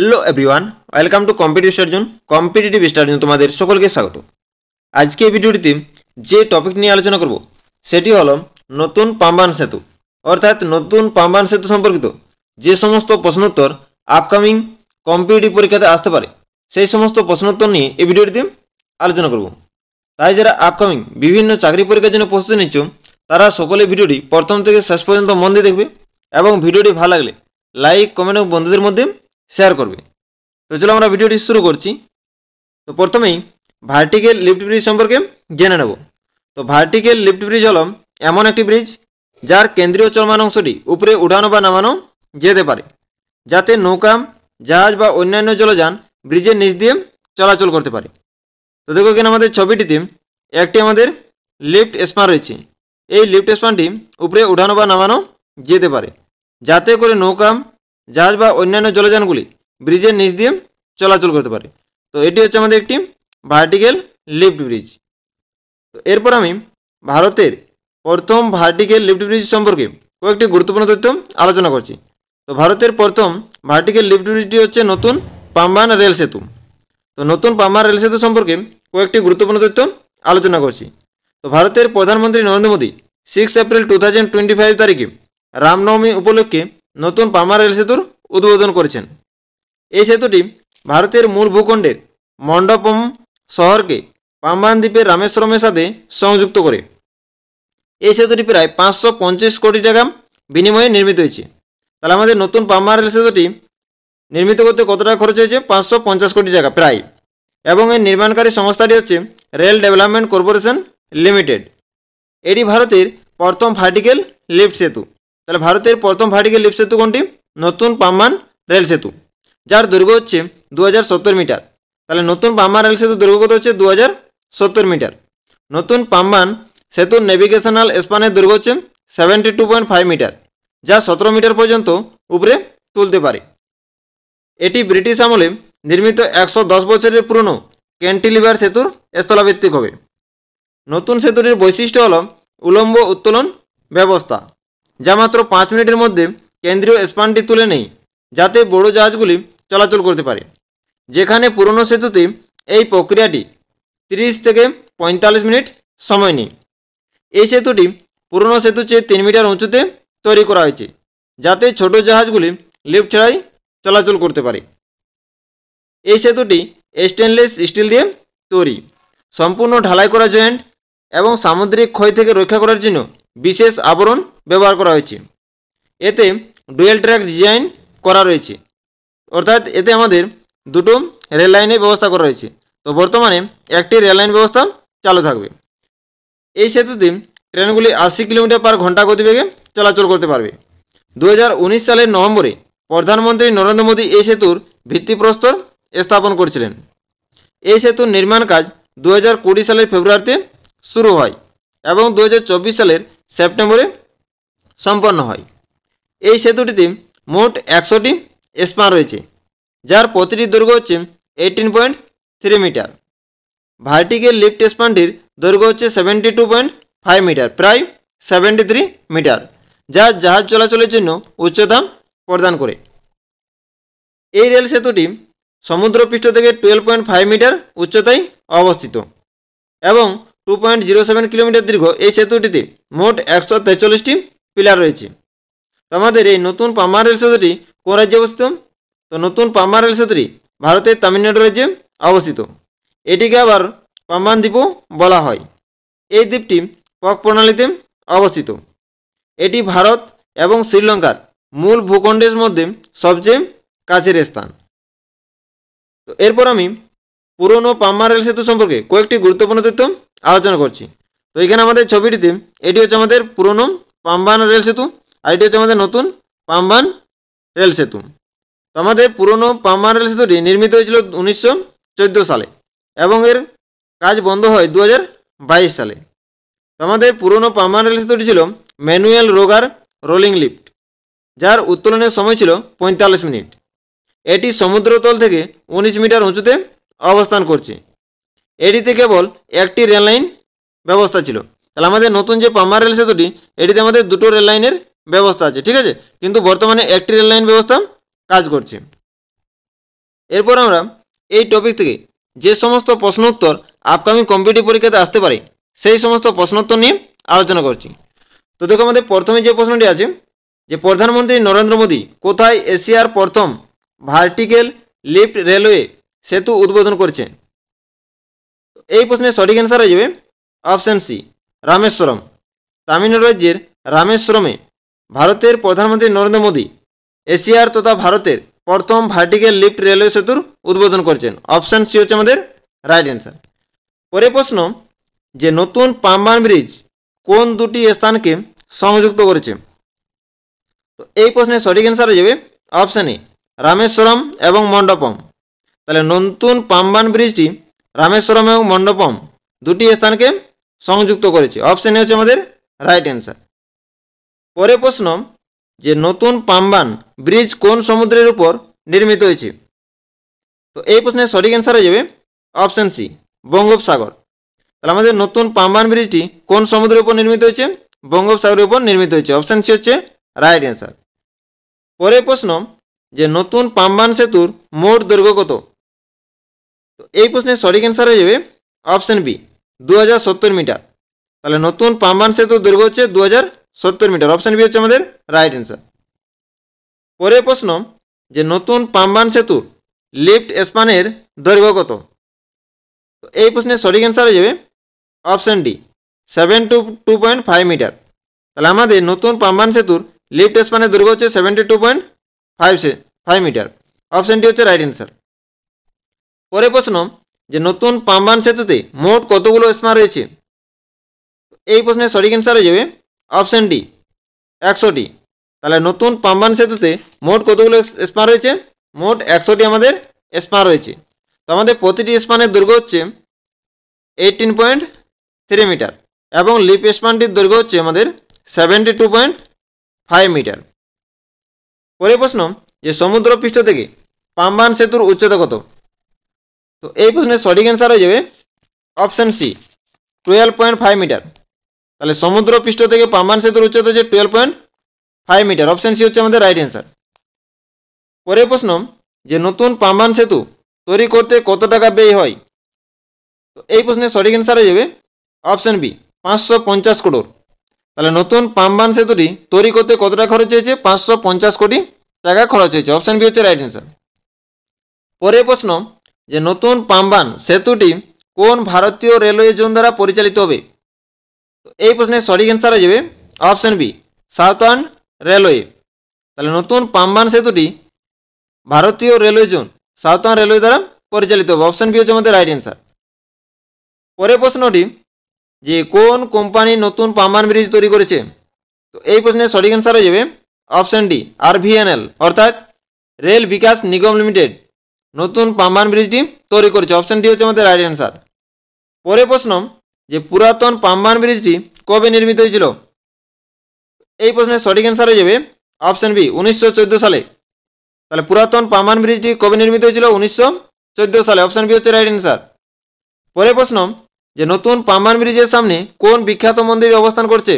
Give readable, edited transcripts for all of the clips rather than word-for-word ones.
Hello everyone welcome to competitive star June तुम्हारे सकल के स्वागत। आज के भिडियोटी जे टपिक निये आलोचना करब सेटी हलो नतून पाम्बान सेतु अर्थात नतून पाम्बान सेतु सम्पर्कित जे समस्त प्रश्नोत्तर आपकामिंग कम्पिटिटिव परीक्षाते आसते पारे सेई समस्त प्रश्नोत्तर निये এই ভিডিওটিতে আলোচনা করব। তাই যারা আপকামিং বিভিন্ন চাকরি পরীক্ষার জন্য প্রস্তুতি নিচ্ছ তারা সকলে ভিডিওটি প্রথম থেকে শেষ পর্যন্ত মন দিয়ে দেখবে এবং ভিডিওটি ভালো লাগলে লাইক কমেন্ট এবং বন্ধুদের মধ্যে শেয়ার করবে। তো চলো আমরা ভিডিওটি শুরু করছি। তো প্রথমেই ভার্টিক্যাল লিফট ব্রিজ সম্পর্কে জেনে নেব। তো ভার্টিক্যাল লিফট ব্রিজ হলো এমন একটি ব্রিজ যার কেন্দ্রীয় চলমান অংশটি উপরে উঠানো বা নামানো যেতে পারে যাতে নৌকা জাহাজ বা অন্যান্য জলযান ব্রিজের নিচ দিয়ে চলাচল করতে পারে। তো দেখো এখানে আমাদের ছবিটিতে একটি আমাদের লিফট স্প্যান রয়েছে। এই লিফট স্প্যানটি উপরে উঠানো বা নামানো যেতে পারে যাতে করে নৌকা জাহাজ বা অন্যান্য জলযানগুলি ব্রিজের নিচ দিয়ে চলাচল করতে পারে। তো এটি হচ্ছে আমাদের একটি ভার্টিক্যাল লিফট ব্রিজ। তো এরপর আমি ভারতের প্রথম ভার্টিক্যাল লিফট ব্রিজ সম্পর্কে কয়েকটি গুরুত্বপূর্ণ তথ্য আলোচনা করছি। তো ভারতের প্রথম ভার্টিক্যাল লিফট ব্রিজটি হচ্ছে নতুন পাম্বান রেল সেতু। তো নতুন পাম্বান রেল সেতু সম্পর্কে কয়েকটি গুরুত্বপূর্ণ তথ্য আলোচনা করছি। তো ভারতের প্রধানমন্ত্রী নরেন্দ্র মোদী 6 এপ্রিল 2025 তারিখে রামনবমী উপলক্ষে নতুন পাম্বান রেল সেতুর উদ্বোধন করেছেন। এই সেতুটি ভারতের মূল ভূখণ্ডের মণ্ডপম শহরকে পাম্বান দ্বীপের রামেশ্বরমের সাথে সংযুক্ত করে। এই সেতুটি প্রায় 525 কোটি টাকা বিনিময়ে নির্মিত হয়েছে। তাহলে আমাদের নতুন পাম্বান রেল সেতুটি নির্মিত করতে কত টাকা খরচ হয়েছে? 550 কোটি টাকা প্রায়। এবং এর নির্মাণকারী সংস্থাটি হচ্ছে রেল ডেভেলপমেন্ট কর্পোরেশন লিমিটেড। এটি ভারতের প্রথম ভার্টিক্যাল লিফট সেতু। তাহলে ভারতের প্রথম ভার্টিক্যাল লিফট সেতু কোনটি? নতুন পাম্বান রেল সেতু, যার দৈর্ঘ্য হচ্ছে 2070 মিটার। তাহলে নতুন পাম্বান রেল সেতু দৈর্ঘ্য কত হচ্ছে? 2070 মিটার। নতুন পাম্বান সেতুর নেভিগেশনাল স্প্যানের দৈর্ঘ্য হচ্ছে 72.5 মিটার, যা 17 মিটার পর্যন্ত উপরে তুলতে পারে। এটি ব্রিটিশ আমলে নির্মিত 110 বছরের পুরনো ক্যান্টিলিভার সেতুর স্থলাভিত্তিক হবে। নতুন সেতুটির বৈশিষ্ট্য হল উলম্ব উত্তোলন ব্যবস্থা, যা মাত্র 5 মিনিটের মধ্যে কেন্দ্রীয় স্প্যানটি তুলে নেই যাতে বড় জাহাজগুলি চলাচল করতে পারে, যেখানে পুরনো সেতুতে এই প্রক্রিয়াটি 30 থেকে 45 মিনিট সময় নেয়। এই সেতুটি পুরনো সেতুর চেয়ে 3 মিটার উঁচুতে তৈরি করা হয়েছে যাতে ছোট জাহাজগুলি লিফট ছাড়াই চলাচল করতে পারে। এই সেতুটি স্টেনলেস স্টিল দিয়ে তৈরি, সম্পূর্ণ ঢালাই করা জয়েন্ট এবং সামুদ্রিক ক্ষয় থেকে রক্ষা করার জন্য বিশেষ আবরণ ব্যবহার করা হয়েছে। এতে ডুয়েল ট্র্যাক ডিজাইন করা রয়েছে, অর্থাৎ এতে আমাদের দুটো রেল লাইনের ব্যবস্থা করা রয়েছে। তো বর্তমানে একটি রেল লাইন ব্যবস্থা চালু থাকবে। এই সেতুতে ট্রেনগুলি 80 কিলোমিটার পার ঘন্টা গতিবেগে চলাচল করতে পারবে। 2019 সালের নভেম্বরে প্রধানমন্ত্রী নরেন্দ্র মোদী এই সেতুর ভিত্তিপ্রস্তর স্থাপন করেছিলেন। এই সেতুর নির্মাণ কাজ 2020 সালের ফেব্রুয়ারিতে শুরু হয় এবং 2024 সালের সেপ্টেম্বরে সম্পন্ন হয়। এই সেতুটিতে মোট 100টি স্প্যান রয়েছে, যার প্রতিটি দৈর্ঘ্য হচ্ছে 18.3 মিটার। ভার্টিক্যাল লিফট স্প্যানটির দৈর্ঘ্য হচ্ছে 72.5 মিটার, প্রায় 73 মিটার, যা জাহাজ চলাচলের জন্য উচ্চতা প্রদান করে। এই রেল সেতুটি সমুদ্রপৃষ্ঠ থেকে 12.5 মিটার উচ্চতায় অবস্থিত এবং 2.07 কিলোমিটার দীর্ঘ। এই সেতুটিতে মোট 143টি পিলার রয়েছে। তো আমাদের এই নতুন পাম্বান রেল সেতুটি কোন রাজ্যে অবস্থিত? তো নতুন পাম্বান রেল সেতুটি ভারতের তামিলনাড়ু রাজ্যে অবস্থিত। এটিকে আবার পাম্বান দ্বীপও বলা হয়। এই দ্বীপটি পক প্রণালীতে অবস্থিত। এটি ভারত এবং শ্রীলঙ্কার মূল ভূখণ্ডের মধ্যে সবচেয়ে কাছের স্থান। তো এরপর আমি পুরনো পাম্বান রেল সেতু সম্পর্কে কয়েকটি গুরুত্বপূর্ণ তথ্য আলোচনা করছি। তো এখানে আমাদের ছবিটিতে এটি হচ্ছে আমাদের পুরনো পাম্বান রেল সেতু আর এটি হচ্ছে আমাদের নতুন পাম্বান রেল সেতু। তো আমাদের পুরনো পাম্বান রেল সেতুটি নির্মিত হয়েছিল 1914 সালে এবং এর কাজ বন্ধ হয় 2022 সালে। তো আমাদের পুরনো পাম্বান রেল সেতুটি ছিল ম্যানুয়াল রোগার রোলিং লিফট, যার উত্তোলনের সময় ছিল 45 মিনিট। এটি সমুদ্রতল থেকে 19 মিটার উঁচুতে অবস্থান করছে। এটিতে কেবল একটি রেল লাইন ব্যবস্থা ছিল। তাহলে আমাদের নতুন যে পাম্বান রেল সেতুটি এটিতে আমাদের দুটো রেল লাইনের ব্যবস্থা আছে, ঠিক আছে, কিন্তু বর্তমানে একটি রেল লাইন ব্যবস্থা কাজ করছে। এরপর আমরা এই টপিক থেকে যে সমস্ত প্রশ্ন উত্তর আপকামিং কম্পিটিটিভ পরীক্ষাতে আসতে পারে সেই সমস্ত প্রশ্ন উত্তর নিয়ে আলোচনা করছি। তো দেখো, আমাদের প্রথমে যে প্রশ্নটি আছে যে প্রধানমন্ত্রী নরেন্দ্র মোদী কোথায় এশিয়ার প্রথম ভার্টিক্যাল লিফট রেলওয়ে সেতু উদ্বোধন করেছে? এই প্রশ্নের সঠিক অ্যান্সার হয়ে যাবে অপশান সি, রামেশ্বরম। তামিলনাড়ু রাজ্যের রামেশ্বরমে ভারতের প্রধানমন্ত্রী নরেন্দ্র মোদী এশিয়ার তথা ভারতের প্রথম ভার্টিক্যাল লিফট রেলওয়ে সেতুর উদ্বোধন করেছেন। অপশান সি হচ্ছে আমাদের রাইট অ্যান্সার। পরের প্রশ্ন যে নতুন পাম্বান ব্রিজ কোন দুটি স্থানকে সংযুক্ত করেছে? তো এই প্রশ্নের সঠিক অ্যান্সার হয়ে যাবে অপশান এ, রামেশ্বরম এবং মণ্ডপম। তাহলে নতুন পাম্বান ব্রিজটি রামেশ্বরম এবং মণ্ডপম দুটি স্থানকে সংযুক্ত করেছে। অপশান এ হচ্ছে আমাদের রাইট অ্যান্সার। পরের প্রশ্ন যে নতুন পাম্বান ব্রিজ কোন সমুদ্রের উপর নির্মিত হয়েছে? তো এই প্রশ্নের সঠিক অ্যান্সার হয়ে যাবে অপশান সি, বঙ্গোপসাগর। তাহলে আমাদের নতুন পাম্বান ব্রিজটি কোন সমুদ্রের উপর নির্মিত হয়েছে? বঙ্গোপসাগরের উপর নির্মিত হয়েছে। অপশান সি হচ্ছে রাইট অ্যান্সার। পরের প্রশ্ন যে নতুন পাম্বান সেতুর মোট দৈর্ঘ্য কত? তো এই প্রশ্নের সঠিক অ্যান্সার হয়ে যাবে অপশান বি, 2070 মিটার। তাহলে নতুন পাম্বান সেতুর দৈর্ঘ্য হচ্ছে 2070 মিটার। অপশান বি হচ্ছে আমাদের রাইট অ্যান্সার। পরের প্রশ্ন যে নতুন পাম্বান সেতুর লিফট স্প্যানের দৈর্ঘ্য কত? তো এই প্রশ্নের সঠিক অ্যান্সার হয়ে যাবে অপশান ডি, 72.5 মিটার। তাহলে আমাদের নতুন পাম্বান সেতুর লিফট স্প্যানের দৈর্ঘ্য হচ্ছে 72.5 মিটার। অপশান ডি হচ্ছে রাইট অ্যান্সার। পরের প্রশ্ন যে নতুন পাম্বান সেতুতে মোট কতগুলো স্প্যান রয়েছে? এই প্রশ্নের সঠিক অ্যান্সার হয়ে যাবে অপশান ডি, 100টি। তাহলে নতুন পাম্বান সেতুতে মোট কতগুলো স্প্যান রয়েছে? মোট 100টি আমাদের স্প্যান রয়েছে। তো আমাদের প্রতিটি স্প্যানের দৈর্ঘ্য হচ্ছে 18.3 মিটার এবং লিফট স্প্যানটির দৈর্ঘ্য হচ্ছে আমাদের 72.5 মিটার। পরের প্রশ্ন যে সমুদ্রপৃষ্ঠ থেকে পাম্বান সেতুর উচ্চতা কত? তো এই প্রশ্নের সঠিক অ্যান্সার হয়ে যাবে অপশান সি, 12.5 মিটার। তাহলে সমুদ্রপৃষ্ঠ থেকে পাম্বান সেতুর উচ্চতা হচ্ছে 12.5 মিটার। অপশান সি হচ্ছে আমাদের রাইট অ্যান্সার। পরের প্রশ্ন যে নতুন পাম্বান সেতু তৈরি করতে কত টাকা ব্যয় হয়? তো এই প্রশ্নের সঠিক অ্যান্সার হয়ে যাবে অপশান বি, 550 করোড়। তাহলে নতুন পাম্বান সেতুটি তৈরি করতে কত টাকা খরচ হয়েছে? 550 কোটি টাকা খরচ হয়েছে। অপশান বি হচ্ছে রাইট অ্যান্সার। পরের প্রশ্ন যে নতুন পাম্বান সেতুটি কোন ভারতীয় রেলওয়ে জোন দ্বারা পরিচালিত হবে? তো এই প্রশ্নের সঠিক অ্যান্সার হয়ে যাবে অপশান বি, সাউথার্ন রেলওয়ে। তাহলে নতুন পাম্বান সেতুটি ভারতীয় রেলওয়ে জোন সাউথার্ন রেলওয়ে দ্বারা পরিচালিত হবে। অপশান বি হচ্ছে আমাদের রাইট অ্যান্সার। পরের প্রশ্নটি যে কোন কোম্পানি নতুন পাম্বান ব্রিজ তৈরি করেছে? তো এই প্রশ্নের সঠিক অ্যান্সার হয়ে যাবে অপশান ডি, আরভিএনএল অর্থাৎ রেল বিকাশ নিগম লিমিটেড নতুন পাম্বান ব্রিজটি তৈরি করেছে। অপশান ডি হচ্ছে আমাদের রাইট অ্যান্সার। পরের প্রশ্ন যে পুরাতন পাম্বান ব্রিজটি কবে নির্মিত হয়েছিল? এই প্রশ্নের সঠিক অ্যান্সার হয়ে যাবে অপশান বি, 1914 সালে। তাহলে পুরাতন পাম্বান ব্রিজটি কবে নির্মিত হয়েছিল? 1914 সালে। অপশান বি হচ্ছে রাইট অ্যান্সার। পরের প্রশ্ন যে নতুন পাম্বান ব্রিজের সামনে কোন বিখ্যাত মন্দির অবস্থান করছে?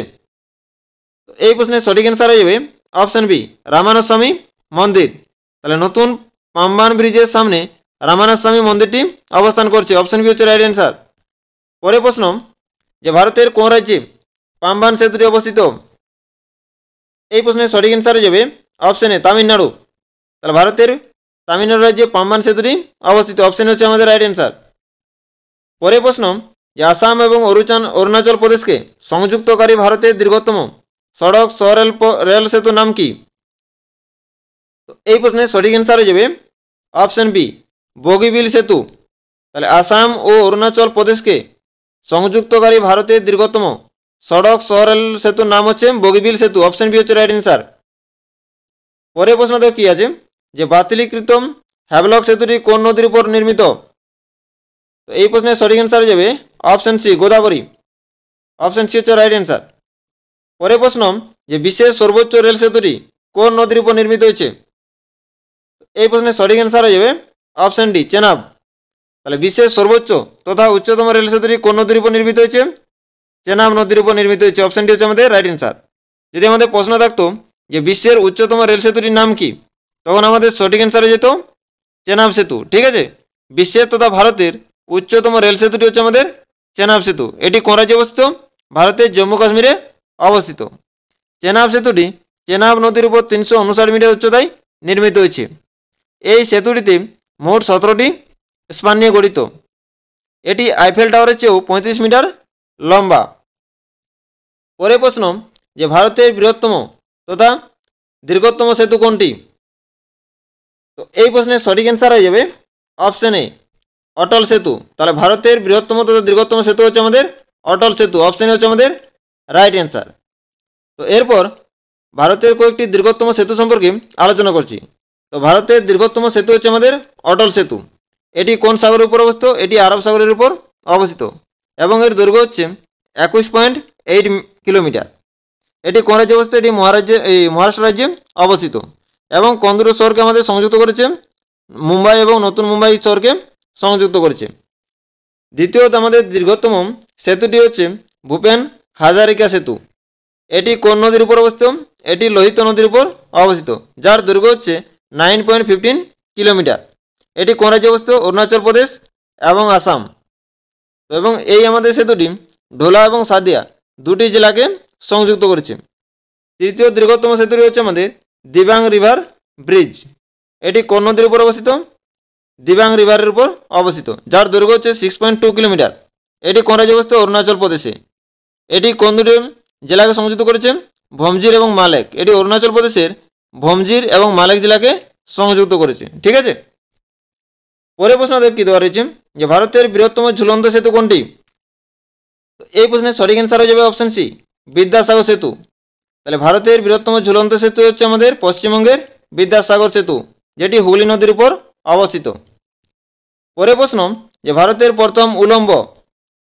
এই প্রশ্নের সঠিক অ্যান্সার হয়ে যাবে অপশান বি, রামানস্বামী মন্দির। তাহলে নতুন পাম্বান ব্রিজের সামনে রামানস্বামী মন্দিরটি অবস্থান করছে। অপশান বি হচ্ছে রাইট অ্যান্সার। পরের প্রশ্ন যে ভারতের কোন রাজ্যে পাম্বান সেতুটি অবস্থিত? এই প্রশ্নের সঠিক অ্যান্সার হয়ে যাবে অপশান এ, তামিলনাড়ু। তাহলে ভারতের তামিলনাড়ু রাজ্যে পাম্বান সেতুটি অবস্থিত। অপশান হচ্ছে আমাদের রাইট অ্যান্সার। পরের প্রশ্ন যে আসাম এবং অরুণাচল প্রদেশকে সংযুক্তকারী ভারতের দীর্ঘতম সড়ক রেল সেতুর নাম কি? তো এই প্রশ্নের সঠিক অ্যান্সার হয়ে যাবে অপশান বি, বগিবিল সেতু। তাহলে আসাম ও অরুণাচল প্রদেশকে সংযুক্তকারী ভারতের দীর্ঘতম সড়ক রেল সেতুর নাম হচ্ছে বগিবিল সেতু। অপশান বি হচ্ছে রাইট অ্যান্সার। পরের প্রশ্ন দেখো কি আছে যে বাতিলীকৃত হ্যাভলক সেতুটি কোন নদীর উপর নির্মিত? তো এই প্রশ্নের সঠিক অ্যান্সার হয়ে যাবে option C, Godavari. Option C হচ্ছে রাইট অ্যান্সার। পরের প্রশ্ন যে বিশ্বের সর্বোচ্চ রেল সেতুটি কোন নদীর উপর নির্মিত হয়েছে? এই প্রশ্নের সঠিক অ্যান্সার হয়ে যাবে অপশান ডি, চেনাব। তাহলে বিশ্বের সর্বোচ্চ তথা উচ্চতম রেল সেতুটি কোন নদীর উপর নির্মিত হয়েছে? চেনাব নদীর উপর নির্মিত হয়েছে। অপশানটি হচ্ছে আমাদের রাইট অ্যান্সার। যদি আমাদের প্রশ্ন থাকতো যে বিশ্বের উচ্চতম রেল সেতুটির নাম কি, তখন আমাদের সঠিক অ্যান্সার হয়ে যেত চেনাব সেতু, ঠিক আছে। বিশ্বের তথা ভারতের উচ্চতম রেল সেতুটি হচ্ছে আমাদের চেনাব সেতু। এটি কোন রাজ্যে অবস্থিত? ভারতের জম্মু কাশ্মীরে অবস্থিত। চেনাব সেতুটি চেনাব নদীর উপর 359 মিটার উচ্চতায় নির্মিত হয়েছে। এই সেতুটিতে মোট 17টি স্পান নিয়ে গঠিত। এটি আইফেল টাওয়ারের চেয়েও 35 মিটার লম্বা। পরে প্রশ্ন যে ভারতের বৃহত্তম তথা দীর্ঘতম সেতু কোনটি? তো এই প্রশ্নের সঠিক অ্যান্সার হয়ে যাবে অপশন এ, অটল সেতু। তাহলে ভারতের বৃহত্তম তথা দীর্ঘতম সেতু হচ্ছে আমাদের অটল সেতু। অপশন এ হচ্ছে আমাদের রাইট অ্যান্সার। তো এরপর ভারতের কয়েকটি দীর্ঘতম সেতু সম্পর্কে আলোচনা করছি। তো ভারতের দীর্ঘতম সেতু হচ্ছে আমাদের অটল সেতু। এটি কোন সাগরের উপর অবস্থিত? এটি আরব সাগরের উপর অবস্থিত এবং এর দৈর্ঘ্য হচ্ছে 21.8 কিলোমিটার। এটি কোন রাজ্যে অবস্থিত? এটি মহারাষ্ট্র রাজ্যে অবস্থিত এবং কোন দুটো শহরকে আমাদের সংযুক্ত করেছে? মুম্বাই এবং নতুন মুম্বাই শহরকে সংযুক্ত করেছে। দ্বিতীয়ত আমাদের দীর্ঘতম সেতুটি হচ্ছে ভূপেন হাজারিকা সেতু। এটি কোন নদীর উপর অবস্থিত? এটি লোহিত নদীর উপর অবস্থিত, যার দৈর্ঘ্য হচ্ছে 9.15 কিলোমিটার। এটি কোন রাজ্যে অবস্থিত? অরুণাচল প্রদেশ এবং আসাম। এবং এই আমাদের সেতুটি ঢোলা এবং সাদিয়া দুটি জেলাকে সংযুক্ত করেছে। তৃতীয় দীর্ঘতম সেতুটি হচ্ছে আমাদের দিবাং রিভার ব্রিজ। এটি কোন নদীর উপর অবস্থিত? দিবাং রিভারের উপর অবস্থিত, যার দৈর্ঘ্য হচ্ছে 6.2 কিলোমিটার। এটি কোন রাজ্যে অবস্থিত? অরুণাচল প্রদেশে। এটি কোন দুটি জেলাকে সংযুক্ত করেছে? ভোমজির এবং মালেক। এটি অরুণাচল প্রদেশের ভোমজির এবং মালেক জেলাকে সংযুক্ত করেছে, ঠিক আছে। পরের প্রশ্ন আমাদের কি দেওয়া রয়েছে যে ভারতের বৃহত্তম ঝুলন্ত সেতু কোনটি? এই প্রশ্নের সঠিক অ্যান্সার হয়ে যাবে অপশন সি, বিদ্যাসাগর সেতু। তাহলে ভারতের বৃহত্তম ঝুলন্ত সেতু হচ্ছে আমাদের পশ্চিমবঙ্গের বিদ্যাসাগর সেতু, যেটি হুগলি নদীর উপর অবস্থিত। পরের প্রশ্ন যে ভারতের প্রথম উলম্ব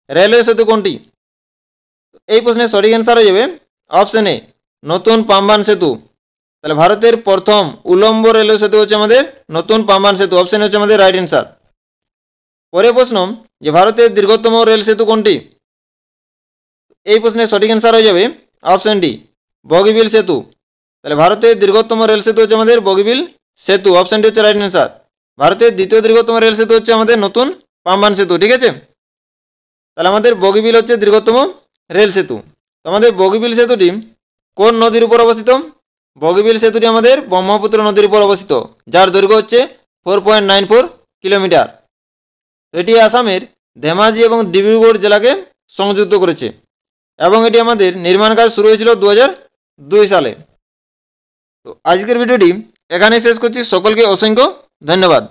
রেলওয়ে সেতু কোনটি? এই প্রশ্নের সঠিক অ্যান্সার হয়ে যাবে অপশন এ, নতুন পাম্বান সেতু। তাহলে ভারতের প্রথম উলম্ব রেলওয়ে সেতু হচ্ছে আমাদের নতুন পাম্বান সেতু। অপশন হচ্ছে আমাদের রাইট অ্যান্সার। পরের প্রশ্ন যে ভারতের দীর্ঘতম রেল সেতু কোনটি? এই প্রশ্নের সঠিক অ্যান্সার হয়ে যাবে অপশন ডি, বগিবিল সেতু। তাহলে ভারতের দীর্ঘতম রেল সেতু হচ্ছে আমাদের বগিবিল সেতু। অপশন ডি হচ্ছে রাইট অ্যান্সার। ভারতের দ্বিতীয় দীর্ঘতম রেল সেতু হচ্ছে আমাদের নতুন পাম্বান সেতু, ঠিক আছে। তাহলে আমাদের বগিবিল হচ্ছে দীর্ঘতম রেল সেতু। তো আমাদের বগিবিল সেতুটি কোন নদীর উপর অবস্থিত? বগিবিল সেতুটি আমাদের ব্রহ্মপুত্র নদীর উপর অবস্থিত, যার দৈর্ঘ্য হচ্ছে 4.94 কিলোমিটার। এটি আসামের ধেমাজি এবং ডিব্রুগড় জেলাকে সংযুক্ত করেছে এবং এটি আমাদের নির্মাণ কাজ শুরু হয়েছিল 2002 সালে। তো আজকের ভিডিওটি এখানেই শেষ করছি। সকলকে অসংখ্য ধন্যবাদ।